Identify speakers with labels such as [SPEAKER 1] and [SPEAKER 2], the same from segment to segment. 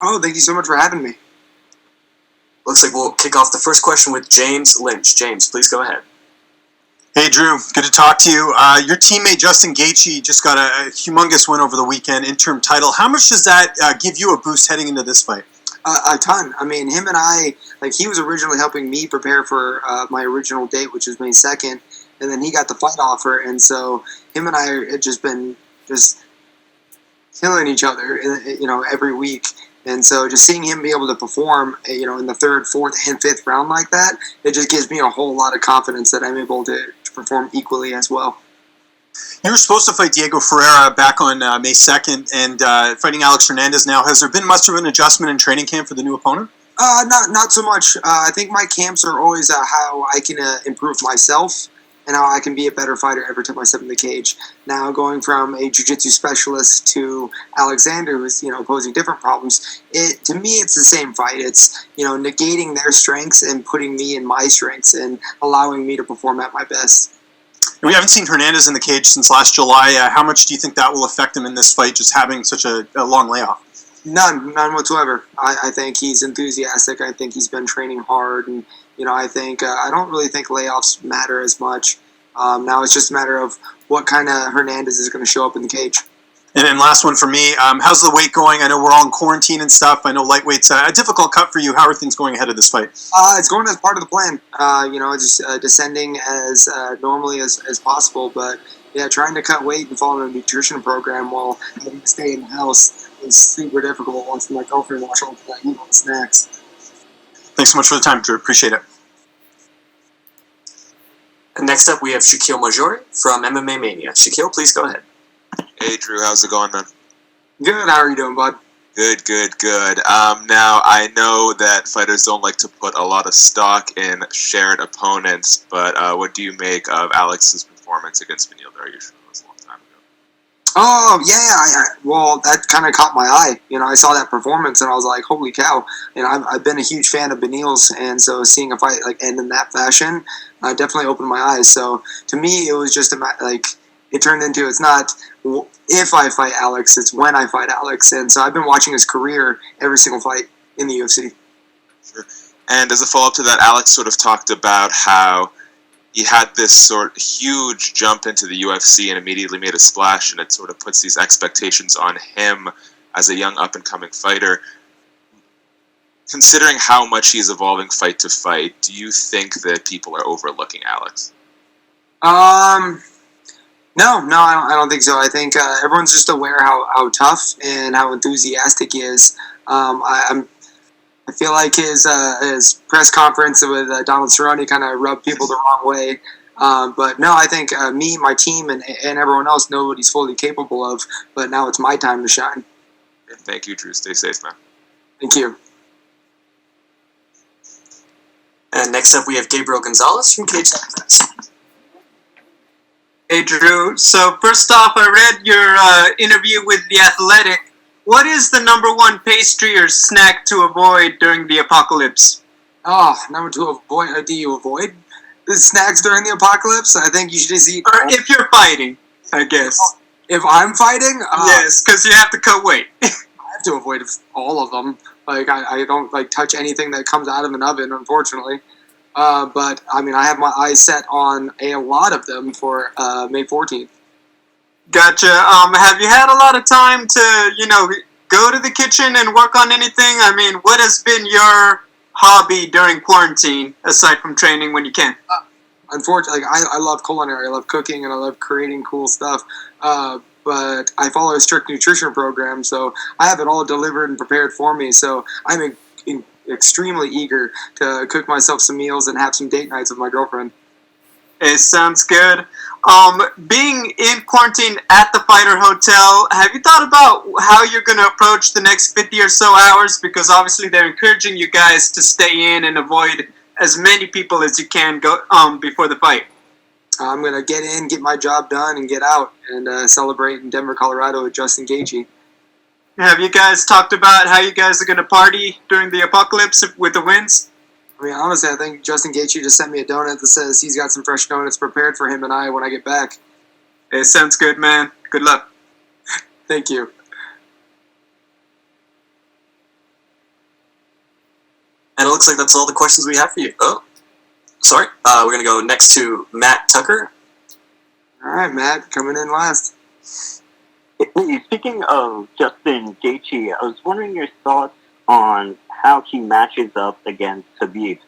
[SPEAKER 1] Oh, thank you so much for having me.
[SPEAKER 2] Looks like we'll kick off the first question with James Lynch. James, please go ahead.
[SPEAKER 3] Hey, Drew. Good to talk to you. Your teammate Justin Gaethje just got a humongous win over the weekend, interim title. How much does that give you a boost heading into this fight?
[SPEAKER 1] A ton. I mean, him and I, he was originally helping me prepare for my original date, which was May 2nd, and then he got the fight offer, and so him and I had just been killing each other, every week. And so just seeing him be able to perform, in the third, fourth, and fifth round like that, it just gives me a whole lot of confidence that I'm able to perform equally as well.
[SPEAKER 3] You were supposed to fight Diego Ferreira back on May 2nd, and fighting Alex Hernandez now. Has there been much of an adjustment in training camp for the new opponent?
[SPEAKER 1] Not so much. I think my camps are always how I can improve myself and how I can be a better fighter every time I step in the cage. Now, going from a jiu-jitsu specialist to Alexander, who's posing different problems, to me it's the same fight. It's negating their strengths and putting me in my strengths and allowing me to perform at my best.
[SPEAKER 3] We haven't seen Hernandez in the cage since last July. How much do you think that will affect him in this fight, just having such a long layoff?
[SPEAKER 1] None whatsoever. I think he's enthusiastic. I think he's been training hard, and I think I don't really think layoffs matter as much. Now it's just a matter of what kind of Hernandez is going to show up in the cage.
[SPEAKER 3] And then last one for me, how's the weight going? I know we're all in quarantine and stuff. I know lightweight's a difficult cut for you. How are things going ahead of this fight?
[SPEAKER 1] It's going as part of the plan. Just descending as normally as possible. But yeah, trying to cut weight and follow a nutrition program while having to stay in the house is super difficult once my girlfriend watches all that eat all the snacks.
[SPEAKER 3] Thanks so much for the time, Drew. Appreciate it.
[SPEAKER 2] And next up, we have Shaquille Maggiore from MMA Mania. Shaquille, please go ahead.
[SPEAKER 4] Hey, Drew. How's it going, man?
[SPEAKER 1] Good. How are you doing, bud?
[SPEAKER 4] Good. Now, I know that fighters don't like to put a lot of stock in shared opponents, but what do you make of Alex's performance against Beneil Dariush? That was a long time ago.
[SPEAKER 1] Oh, yeah. Well, that kind of caught my eye. I saw that performance, and I was like, holy cow. I've been a huge fan of Beneil's, and so seeing a fight end in that fashion definitely opened my eyes. So to me, it was just it turned into, it's not if I fight Alex, it's when I fight Alex. And so I've been watching his career every single fight in the UFC.
[SPEAKER 4] Sure. And as a follow-up to that, Alex sort of talked about how he had this sort of huge jump into the UFC and immediately made a splash, and it sort of puts these expectations on him as a young up-and-coming fighter. Considering how much he's evolving fight to fight, do you think that people are overlooking Alex?
[SPEAKER 1] No, I don't think so. I think everyone's just aware how tough and how enthusiastic he is. I feel like his press conference with Donald Cerrone kind of rubbed people the wrong way. But no, I think me, my team, and everyone else know what he's fully capable of. But now it's my time to shine.
[SPEAKER 4] Thank you, Drew. Stay safe, man.
[SPEAKER 1] Thank you.
[SPEAKER 2] And next up, we have Gabriel Gonzalez from Cage Access.
[SPEAKER 5] Hey, Drew. So first off, I read your interview with The Athletic. What is the number one pastry or snack to avoid during the apocalypse?
[SPEAKER 1] Number two, do you avoid the snacks during the apocalypse? I think you should just eat.
[SPEAKER 5] Or if you're fighting, I guess.
[SPEAKER 1] If I'm fighting?
[SPEAKER 5] Yes, because you have to cut weight.
[SPEAKER 1] I have to avoid all of them. I don't touch anything that comes out of an oven, unfortunately. But I mean, I have my eyes set on a lot of them for May 14th.
[SPEAKER 5] Gotcha. Have you had a lot of time to, go to the kitchen and work on anything? I mean, what has been your hobby during quarantine, aside from training when you can?
[SPEAKER 1] Unfortunately, I love culinary. I love cooking, and I love creating cool stuff. But I follow a strict nutrition program, so I have it all delivered and prepared for me. So I'm extremely eager to cook myself some meals and have some date nights with my girlfriend.
[SPEAKER 5] It sounds good. Being in quarantine at the Fighter Hotel, have you thought about how you're going to approach the next 50 or so hours? Because obviously they're encouraging you guys to stay in and avoid as many people as you can go before the fight.
[SPEAKER 1] I'm going to get in, get my job done, and get out and celebrate in Denver, Colorado with Justin Gaethje.
[SPEAKER 5] Have you guys talked about how you guys are going to party during the apocalypse with the wins?
[SPEAKER 1] I mean, honestly, I think Justin Gaethje just sent me a donut that says he's got some fresh donuts prepared for him and I when I get back.
[SPEAKER 5] It sounds good, man. Good luck.
[SPEAKER 1] Thank you.
[SPEAKER 2] looks like that's all the questions we have for you. Oh, sorry. We're going to go next to Matt Tucker.
[SPEAKER 1] All right, Matt, coming in last.
[SPEAKER 6] Speaking of Justin Gaethje, I was wondering your thoughts on how he matches up against Khabib.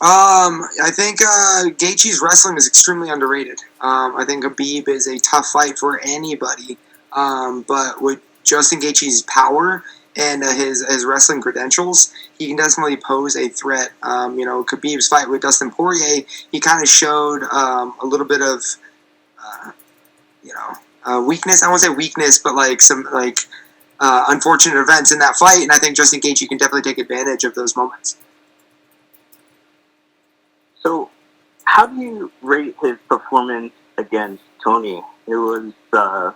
[SPEAKER 1] I think Gaethje's wrestling is extremely underrated. I think Khabib is a tough fight for anybody, but with Justin Gaethje's power and his wrestling credentials, he can definitely pose a threat. Khabib's fight with Dustin Poirier, he kind of showed a little bit of, weakness. I won't say weakness, but like some unfortunate events in that fight, and I think Justin Gaethje can definitely take advantage of those moments.
[SPEAKER 6] So, how do you rate his performance against Tony? It was an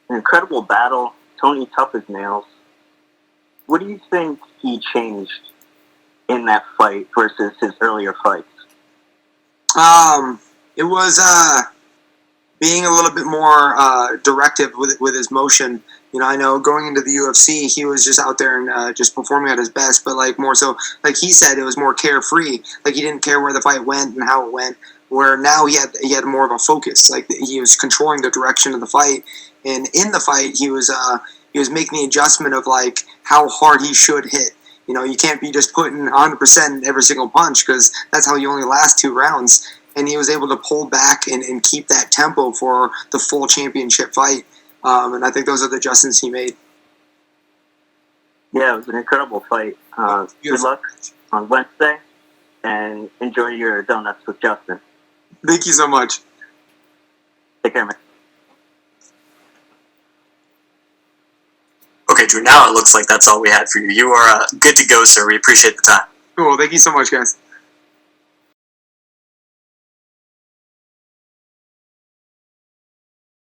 [SPEAKER 6] incredible battle. Tony tough as nails. What do you think he changed in that fight versus his earlier fights?
[SPEAKER 1] It was being a little bit more directive with his motion. I know going into the UFC, he was just out there and just performing at his best, but like more so, like he said, it was more carefree. Like he didn't care where the fight went and how it went. Where now he had more of a focus. Like he was controlling the direction of the fight, and in the fight, he was making the adjustment of like how hard he should hit. You can't be just putting 100% in every single punch because that's how you only last 2 rounds. And he was able to pull back and keep that tempo for the full championship fight. And I think those are the adjustments he made.
[SPEAKER 6] Yeah, it was an incredible fight. Good luck on Wednesday, and enjoy your donuts with Justin.
[SPEAKER 1] Thank you so much.
[SPEAKER 6] Take care, man.
[SPEAKER 2] Okay, Drew, now it looks like that's all we had for you. You are good to go, sir. We appreciate the time.
[SPEAKER 1] Cool. Thank you so much, guys.